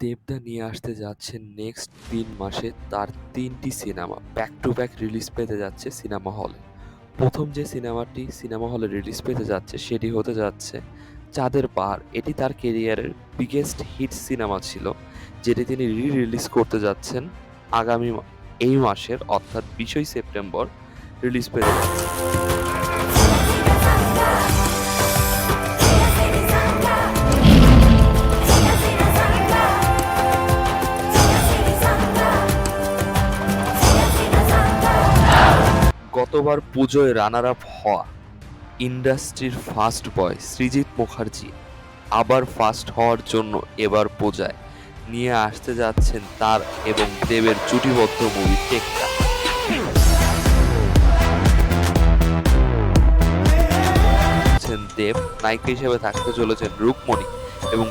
দেবদা নিয়ে আসতে যাচ্ছে নেক্সট ৩ মাসে তার ৩টি cinema back to back release পেতে যাচ্ছে সিনেমা হলে। প্রথম যে সিনেমাটি সিনেমা হলে রিলিজ পেতে যাচ্ছে সেটি হতে যাচ্ছে চাঁদের পাহাড়। এটি তার কেরিয়ারের বিগেস্ট হিট সিনেমা ছিল, যেটি তিনি রিলিজ করতে যাচ্ছেন আগামী এই মাসের অর্থাৎ ২০ সেপ্টেম্বর রিলিজ পেতে যাচ্ছে। গতবার পুজোয় রানার আপ হওয়া ইন্ডাস্ট্রির ফার্স্ট বয় সৃজিত মুখার্জি আবার ফার্স্ট হওয়ার জন্য এবার পূজায় নিয়ে আসতে যাচ্ছেন তার এবং দেবের জুটিবদ্ধ মুভি টেক্কা। দেব নায়িকা হিসেবে থাকতে চলেছেন রুকমণি এবং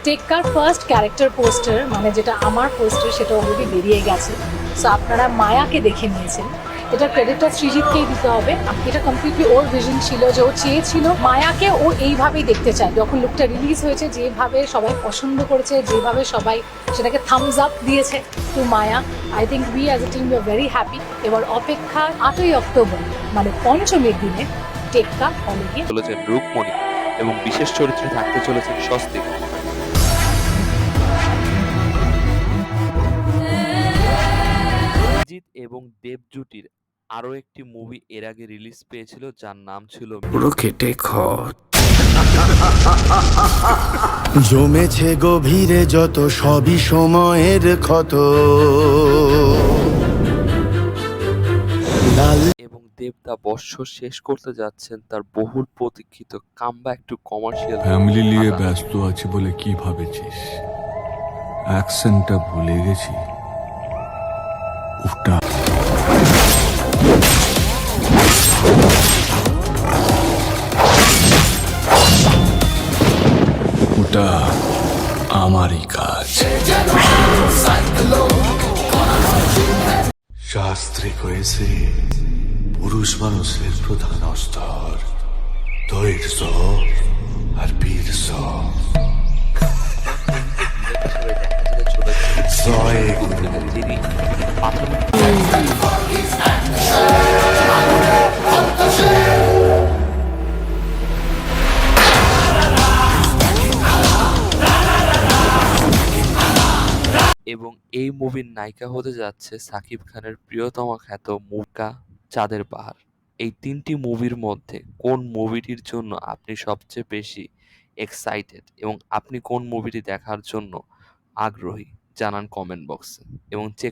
টেক্কার ফার্স্ট ক্যারেক্টার পোস্টার মানে যেটা আমার পোস্টার সেটা অলরেডি বেরিয়ে গেছে। সো আপনারা মায়াকে দেখে নিয়েছেন, এটা ক্রেডিটটা সৃজিতকেই দিতে হবে। এটা কমপ্লিটলি ওর ভিশন ছিল যে ও চেয়েছিল মায়াকে ও এইভাবেই দেখতে চায়। যখন লুকটা রিলিজ হয়েছে, যেভাবে সবাই পছন্দ করেছে, যেভাবে সবাই সেটাকে থামস আপ দিয়েছে to Maya, I think we as a team we are very happy. এবার অপেক্ষা ৮ই অক্টোবর মানে পঞ্চমীর দিনে টেক্কা হলে গিয়ে চলেছেন রুকমণি এবং বিশেষ চরিত্রে থাকতে চলেছেন স্বস্তিক। সৃজিত এবং দেব জুটির আরো একটি মুভি এর আগে রিলিজ পেয়েছিল যার নাম ছিল কেটে খত জমেছে গভীরে যত সবই সময়ের ক্ষত। এবং দেবদা বৎসর শেষ করতে যাচ্ছেন তার বহুল প্রতীক্ষিত কামব্যাক টু কমার্শিয়াল। ফ্যামিলি নিয়ে ব্যস্ত আছি বলে কি ভাবেছিস? অ্যাকশনটা ভুলে গেছি। ওটা ওটা আমারই কাজ। শাস্ত্রে কয়েছে পুরুষ মানুষের প্রধান অস্তর ধৈর্য আর বীর্য। জয় গুরু। যিনি প্রাথমিক এবং এই মুভির নায়িকা হতে যাচ্ছে সাকিব খানের প্রিয়তমা খ্যাত মুভি চাঁদের পাহাড়। এই ৩টি মুভির মধ্যে কোন মুভিটির জন্য আপনি সবচেয়ে বেশি এক্সাইটেড এবং আপনি কোন মুভিটি দেখার জন্য আগ্রহী জানান কমেন্ট বক্সে এবং চেক